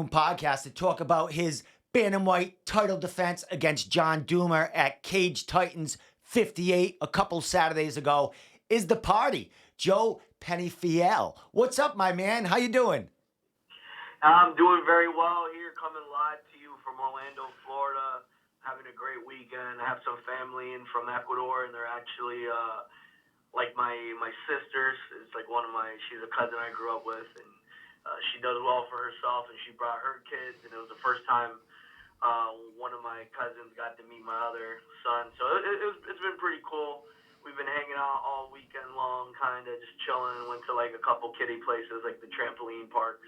Room podcast to talk about his bantamweight title defense against John Doomer at Cage Titans 58 a couple Saturdays ago is the party, Joe Penafiel. What's up, my man? How you doing? I'm doing very well here, coming live to you from Orlando, Florida. Having a great weekend. I have some family in from Ecuador, and they're actually like my sisters. It's like she's a cousin I grew up with, and she does well for herself, and she brought her kids, and it was the first time one of my cousins got to meet my other son. So it's been pretty cool. We've been hanging out all weekend long, kind of just chilling. Went to like a couple kiddie places, like the trampoline parks.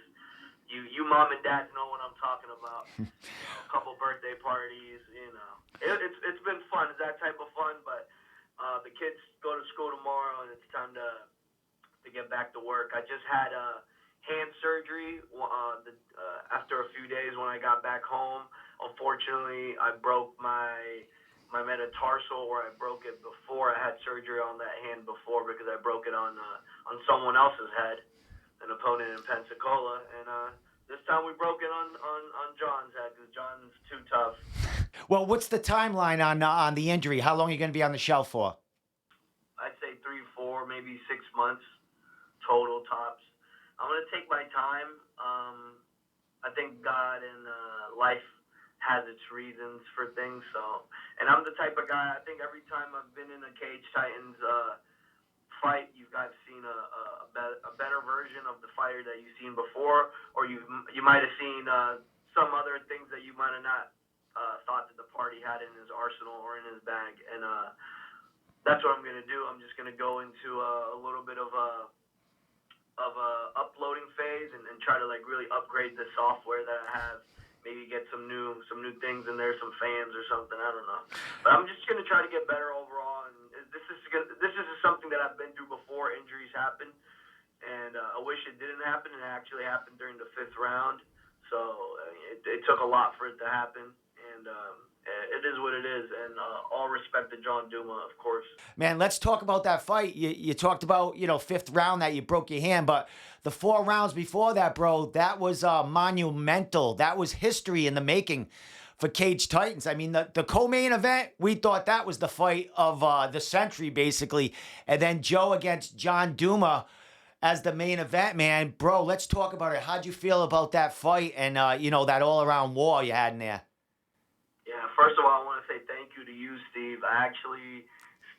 You mom and dads know what I'm talking about. A couple birthday parties, It's been fun. It's that type of fun, but the kids go to school tomorrow, and it's time to get back to work. I just had hand surgery after a few days when I got back home. Unfortunately, I broke my metatarsal, or I broke it before I had surgery on that hand before, because I broke it on someone else's head, an opponent in Pensacola, and this time we broke it on John's head, because John's too tough. Well, what's the timeline on the injury? How long are you going to be on the shelf for? I'd say 3, 4, maybe 6 months total tops. I'm going to take my time. I think God and life has its reasons for things. And I'm the type of guy, I think every time I've been in a Cage Titans fight, you guys seen a better version of the fighter that you've seen before, or you might have seen some other things that you might have not thought that the party had in his arsenal or in his bag. And that's what I'm going to do. I'm just going to go into a little bit of a uploading phase and try to like really upgrade the software that I have. Maybe get some new things in there, some fans or something. I don't know. But I'm just going to try to get better overall. And this is something that I've been through before injuries happen. And I wish it didn't happen. It actually happened during the 5th round. So it took a lot for it to happen. And it is what it is. And all respect to John Duma, of course. Man, let's talk about that fight. You talked about, 5th round that you broke your hand, but the 4 rounds before that, bro, that was monumental. That was history in the making for Cage Titans. I mean, the co-main event, we thought that was the fight of the century, basically. And then Joe against John Duma as the main event, man. Bro, let's talk about it. How'd you feel about that fight and, that all-around war you had in there? Yeah, first of all, I want to say thank you to you, Steve. I actually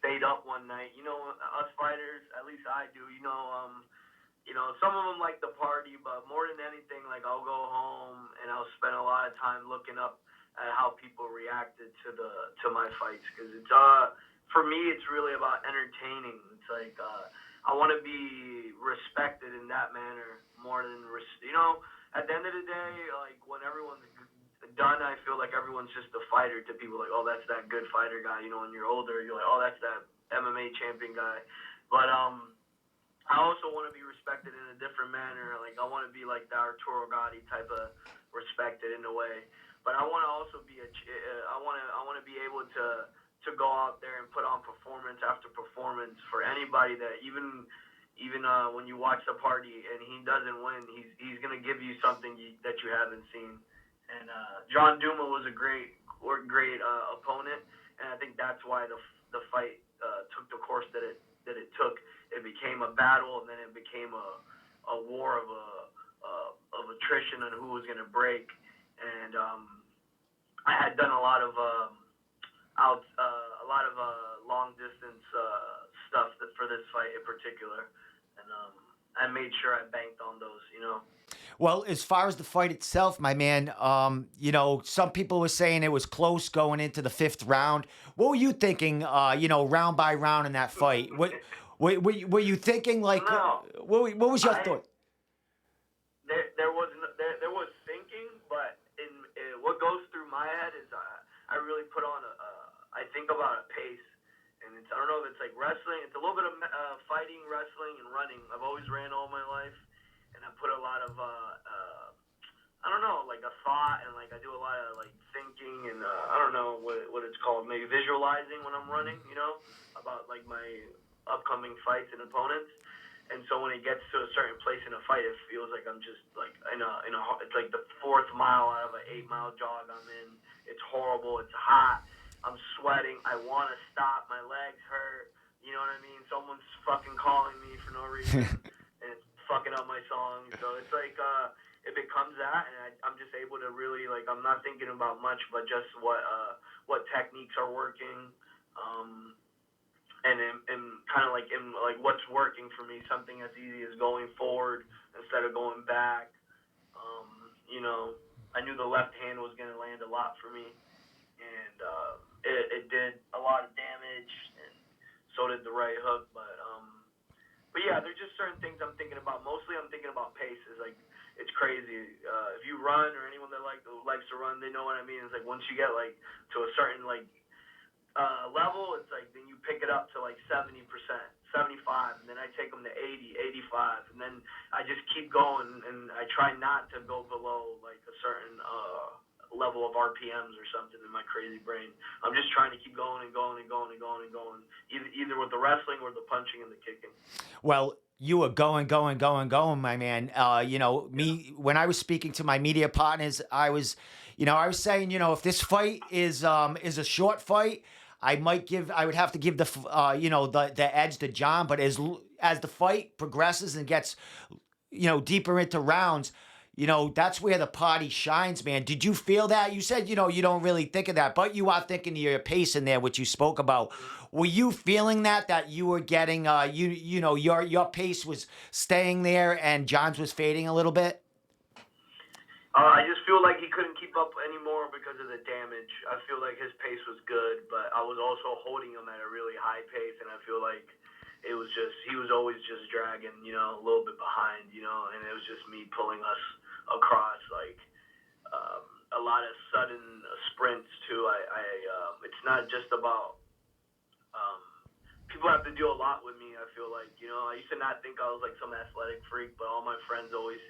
stayed up one night. Us fighters, at least I do, some of them like the party, but more than anything, like I'll go home and I'll spend a lot of time looking up at how people reacted to my fights, because it's for me it's really about entertaining. It's like I want to be respected in that manner more than at the end of the day, like when everyone's done, I feel like everyone's just a fighter to people. Like, oh, that's that good fighter guy. When you're older, you're like, oh, that's that MMA champion guy. But I also want to be respected in a different manner. Like, I want to be like the Arturo Gatti type of respected in a way. But I want to also be I want to be able to go out there and put on performance after performance for anybody that even when you watch the party and he doesn't win, he's gonna give you something that you haven't seen. And John Duma was a great opponent, and I think that's why the fight took the course that it took. It became a battle, and then it became a war of attrition on who was going to break. And I had done a lot of long distance stuff for this fight in particular, and I made sure I banked on those. Well, as far as the fight itself, my man, some people were saying it was close going into the 5th round. What were you thinking, round by round in that fight? Were you thinking like, No, what was your thought? There was thinking, but what goes through my head is I really put on I think about a pace. And I don't know if it's like wrestling. It's a little bit of fighting, wrestling, and running. I've always ran all my life. And I put a lot of, I don't know, like a thought, and like I do a lot of like thinking, and I don't know what it's called, maybe visualizing when I'm running, about like my upcoming fights and opponents. And so when it gets to a certain place in a fight, it feels like I'm just like it's like the 4th mile out of an 8-mile jog I'm in. It's horrible. It's hot. I'm sweating. I want to stop. My legs hurt. You know what I mean? Someone's fucking calling me for no reason, and it's fucking up my song. So it's like it becomes that, and I'm just able to really like I'm not thinking about much, but just what techniques are working. And kind of like in like what's working for me, something as easy as going forward instead of going back. You know, I knew the left hand was going to land a lot for me, and it did a lot of damage, and so did the right hook. But yeah, there's just certain things I'm thinking about. Mostly, I'm thinking about paces. Like it's crazy. If you run or anyone that likes to run, they know what I mean. It's like once you get like to a certain like level, it's like then you pick it up to like 70%, 75, and then I take them to 80, 85, and then I just keep going, and I try not to go below like a certain level of RPMs or something in my crazy brain. I'm just trying to keep going and going and going and going and going, either with the wrestling or the punching and the kicking. Well, you were going, going, going, going, my man. You know, me when I was speaking to my media partners, I was, I was saying, if this fight is a short fight, I would have to give the edge to John. But as the fight progresses and gets, deeper into rounds, that's where the party shines, man. Did you feel that? You said, you don't really think of that, but you are thinking of your pace in there, which you spoke about. Were you feeling that you were getting, your pace was staying there and John's was fading a little bit? I just feel like he couldn't keep up anymore because of the damage. I feel like his pace was good, but I was also holding him at a really high pace, and I feel like it was just he was always just dragging, a little bit behind, and it was just me pulling us across like a lot of sudden sprints too. It's not just about people have to do a lot with me. I feel like I used to not think I was like some athletic freak, but all my friends always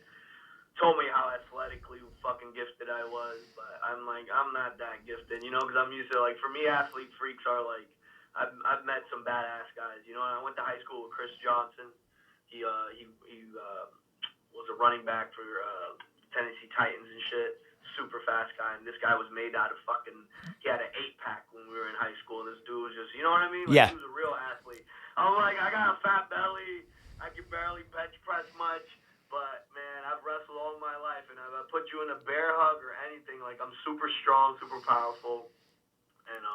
told me how athletically fucking gifted I was, but I'm like, I'm not that gifted, because I'm used to, like, for me, athlete freaks are, like, I've met some badass guys, I went to high school with Chris Johnson. He was a running back for Tennessee Titans and shit, super fast guy, and this guy was made out of he had an 8-pack when we were in high school, and this dude was just, you know what I mean? Like, Yeah. he was a real athlete. I'm like, I got a fat belly, I can barely bench press much, but, man, I've wrestled all my life, and if I put you in a bear hug or anything, like, I'm super strong, super powerful. And,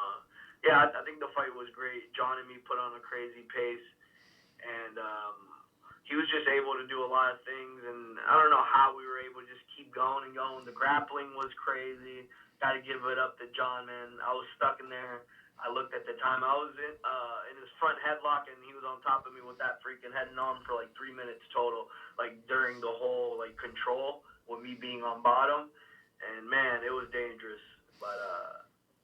yeah, I think the fight was great. John and me put on a crazy pace, and he was just able to do a lot of things, and I don't know how we were able to just keep going and going. The grappling was crazy. Got to give it up to John, man. I was stuck in there. I looked at the time. I was in his front headlock, and he was on top of me with that freaking head and arm for like 3 minutes total, like during the whole like control with me being on bottom. And man, it was dangerous. But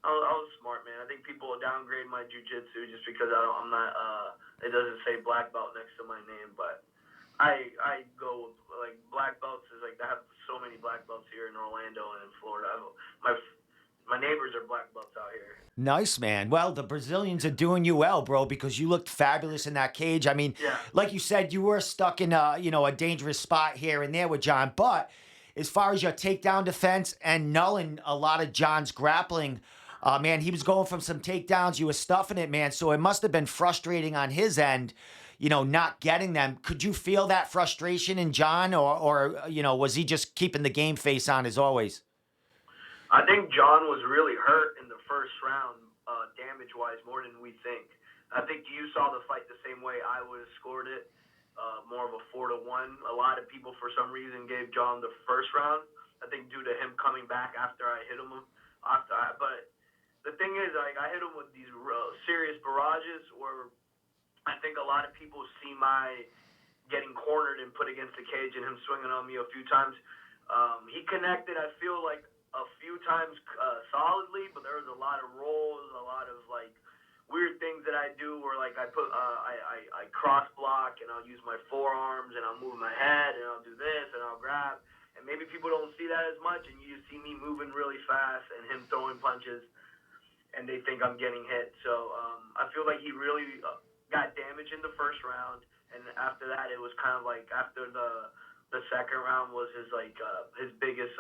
I was smart, man. I think people downgrade my jiu-jitsu just because I'm not. It doesn't say black belt next to my name, but I go with, like black belts is like I have so many black belts here in Orlando and in Florida. My neighbors are black belts out here. Nice, man. Well, the Brazilians are doing you well, bro, because you looked fabulous in that cage. I mean, Yeah. like you said, you were stuck in a dangerous spot here and there with John. But as far as your takedown defense and nulling a lot of John's grappling, man, he was going from some takedowns. You were stuffing it, man. So it must have been frustrating on his end, not getting them. Could you feel that frustration in John, or was he just keeping the game face on as always? I think John was really hurt in the first round, damage-wise, more than we think. I think you saw the fight the same way I would have scored it, more of a 4-1. A lot of people, for some reason, gave John the first round. I think due to him coming back after I hit him. But the thing is, like, I hit him with these serious barrages where I think a lot of people see my getting cornered and put against the cage and him swinging on me a few times. He connected, I feel like, a few times solidly, but there was a lot of rolls, a lot of like weird things that I do where like I cross block and I'll use my forearms and I'll move my head and I'll do this and I'll grab, and maybe people don't see that as much, and you just see me moving really fast and him throwing punches, and they think I'm getting hit. So I feel like he really got damaged in the first round. And after that, it was kind of like after the second round was his biggest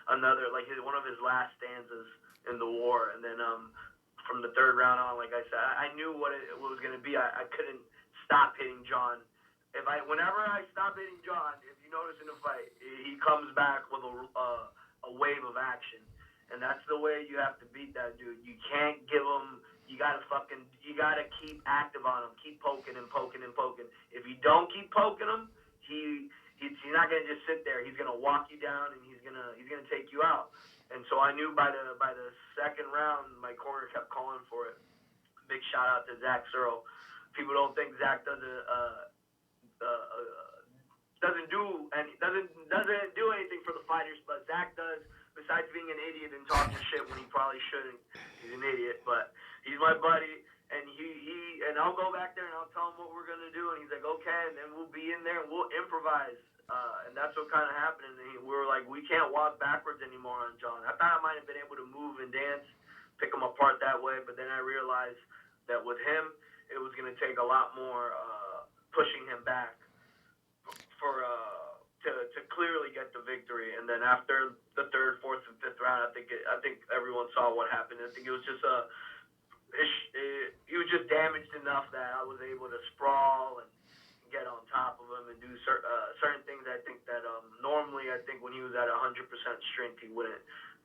another one of his last stanzas in the war. And then from the third round on, like I said, I knew what it was going to be. I couldn't stop hitting John. Whenever I stop hitting John, if you notice in the fight, he comes back with a wave of action, and that's the way you have to beat that dude. You can't give him. You gotta keep active on him. Keep poking and poking and poking. If you don't keep poking him, he's not gonna just sit there. He's gonna walk you down and he's gonna take you out. And so I knew by the second round, my corner kept calling for it. Big shout out to Zach Searle. People don't think Zach doesn't do anything for the fighters, but Zach does. Besides being an idiot and talking shit when he probably shouldn't, he's an idiot. But he's my buddy, and and I'll go back there and I'll tell him what we're gonna do, and he's like, okay, and then we'll be in there and we'll improvise. And that's what kind of happened. And we were like, we can't walk backwards anymore on John. I thought I might have been able to move and dance, pick him apart that way, but then I realized that with him, it was gonna take a lot more pushing him back for to clearly get the victory. And then after the third, fourth, and fifth round, I think everyone saw what happened. I think it was just he was just damaged enough that I was able to sprawl and get on top of him and do certain things. I think that normally, I think when he was at 100% strength, he wouldn't.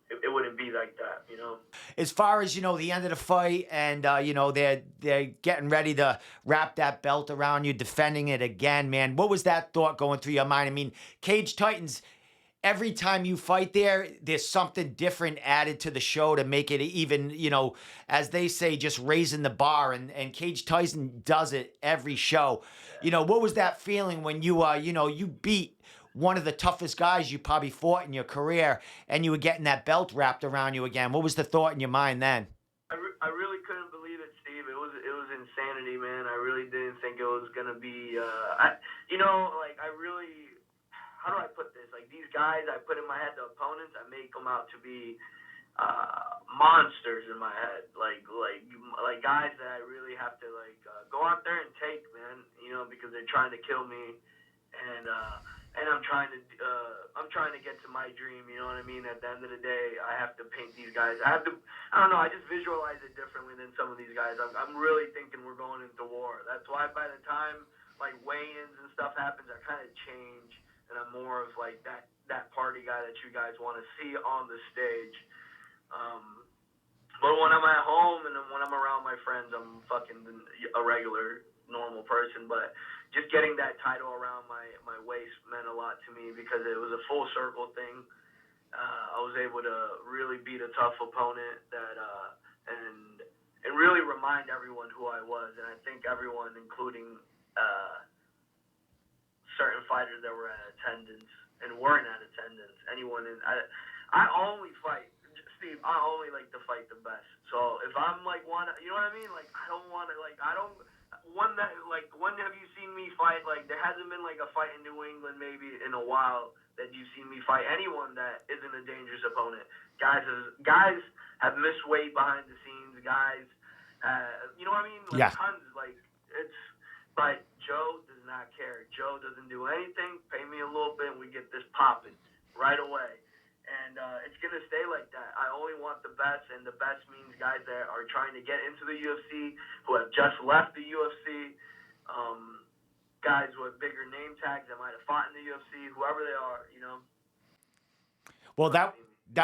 It wouldn't be like that, you know. As far as, the end of the fight and, they're getting ready to wrap that belt around you, defending it again, man, what was that thought going through your mind? I mean, Cage Titans, every time you fight there, there's something different added to the show to make it even, as they say, just raising the bar. And Cage Tyson does it every show. What was that feeling when you beat one of the toughest guys you probably fought in your career, and you were getting that belt wrapped around you again? What was the thought in your mind then? I really couldn't believe it, Steve. It was insanity, man. I really didn't think it was gonna be. How do I put this? Like, these guys, I put in my head, the opponents, I make them out to be monsters in my head, like guys that I really have to go out there and take, man. Because they're trying to kill me, and I'm trying to get to my dream. You know what I mean? At the end of the day, I have to paint these guys. I don't know. I just visualize it differently than some of these guys. I'm really thinking we're going into war. That's why by the time weigh-ins and stuff happens, I kind of change, and I'm more of that party guy that you guys want to see on the stage. But when I'm at home and then when I'm around my friends, I'm fucking a regular, normal person. But just getting that title around my waist meant a lot to me because it was a full circle thing. I was able to really beat a tough opponent and really remind everyone who I was. And I think everyone, including certain fighters that were in attendance and weren't at attendance, I only fight. Steve, I only like to fight the best. So if I'm you know what I mean? I don't want to, when have you seen me fight? There hasn't been a fight in New England maybe in a while that you've seen me fight anyone that isn't a dangerous opponent. Guys have missed weight behind the scenes. Guys, you know what I mean? Yeah. Tons. But Joe does not care. Joe doesn't do anything. Pay me a little bit and we get this popping right away. And it's going to stay like that. I only want the best, and the best means guys that are trying to get into the UFC, who have just left the UFC, guys with bigger name tags that might have fought in the UFC, whoever they are, Well, that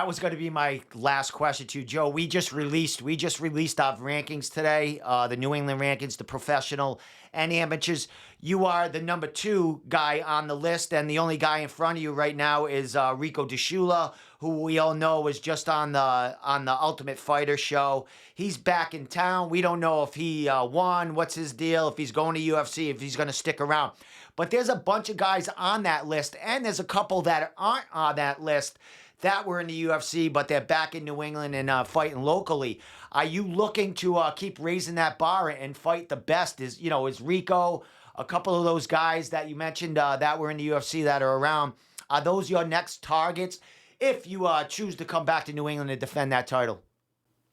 was going to be my last question to you, Joe. We just released our rankings today, the New England rankings, the professional and amateurs. You are the number 2 guy on the list, and the only guy in front of you right now is Rico DeShula, who we all know was just on the Ultimate Fighter show. He's back in town. We don't know if he won, what's his deal, if he's going to UFC, if he's going to stick around. But there's a bunch of guys on that list, and there's a couple that aren't on that list that were in the UFC, but they're back in New England and fighting locally. Are you looking to keep raising that bar and fight the best? Is Rico, a couple of those guys that you mentioned that were in the UFC that are around, are those your next targets if you choose to come back to New England and defend that title?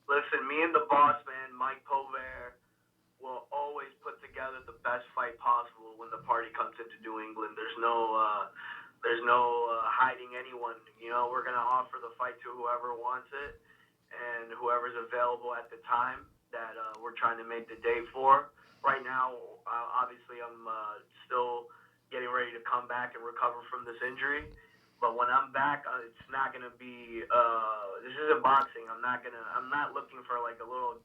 Listen, me and the boss man, Mike Povere, will always put together the best fight possible. When the the party comes into New England. There's no hiding anyone. You know, we're gonna offer the fight to whoever wants it and whoever's available at the time that we're trying to make the date for. Right now, obviously, I'm still getting ready to come back and recover from this injury. But when I'm back, it's not gonna be. This isn't boxing. I'm not looking for like a little.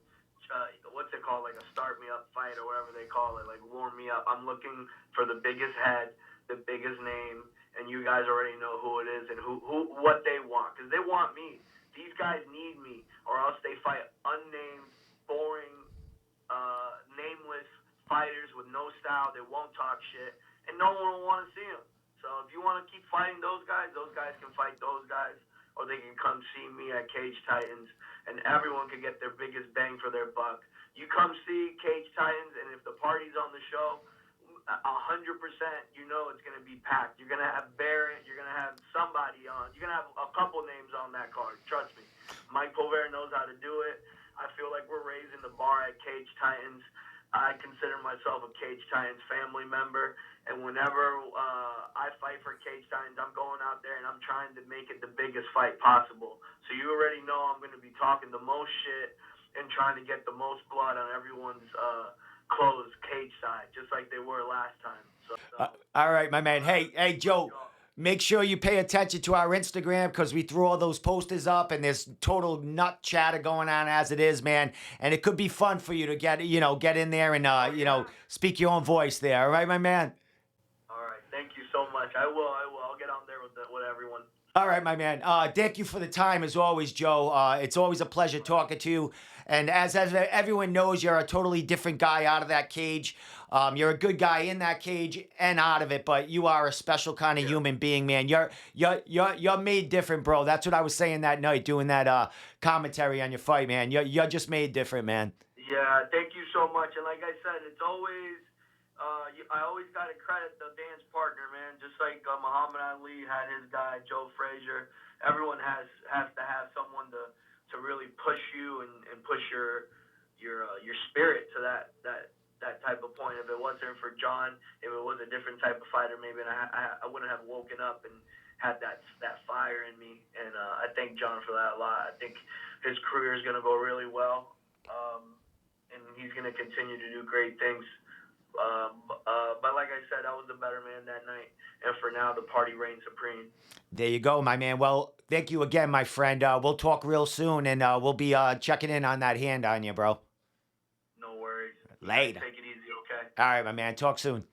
What's it called? Like a start me up fight or whatever they call it. Like warm me up. I'm looking for the biggest head, the biggest name, and you guys already know who it is and who what they want, because they want me. These guys need me, or else they fight unnamed, boring, nameless fighters with no style. They won't talk shit, and no one will want to see them. So if you want to keep fighting those guys can fight those guys, or they can come see me at Cage Titans, and everyone can get their biggest bang for their buck. You come see Cage Titans, and if the party's on the show, 100%, you know it's going to be packed. You're going to have Barrett. You're going to have somebody on. You're going to have a couple names on that card. Trust me. Mike Povera knows how to do it. I feel like we're raising the bar at Cage Titans. I consider myself a Cage Titans family member. And whenever I fight for Cage Titans, I'm going out there and I'm trying to make it the biggest fight possible. So you already know I'm going to be talking the most shit and trying to get the most blood on everyone's close cage side, just like they were last time. So All right, my man. Hey, Joe. Make sure you pay attention to our Instagram, because we threw all those posters up and there's total nut chatter going on as it is, man. And it could be fun for you to get in there and, speak your own voice there. All right, my man? All right. Thank you so much. I will. I'll get on there with everyone. All right, my man. Thank you for the time as always, Joe. It's always a pleasure talking to you. And as everyone knows, you're a totally different guy out of that cage. You're a good guy in that cage and out of it, but you are a special kind of human being, man. You're made different, bro. That's what I was saying that night doing that commentary on your fight, man. You're just made different, man. Yeah, thank you so much. And like I said, it's always I always got to credit the dance partner, man. Just like Muhammad Ali had his guy, Joe Frazier. Everyone has to have someone to really push you and push your spirit to that type of point. If it wasn't for John, if it was a different type of fighter, maybe I wouldn't have woken up and had that fire in me. And I thank John for that a lot. I think his career is going to go really well, and he's going to continue to do great things. But like I said, I was the better man that night, and for now, the party reigns supreme. There you go, my man. Well, thank you again, my friend. We'll talk real soon, and we'll be checking in on that hand on you, bro. No worries. Later. Take it easy, okay? All right, my man. Talk soon.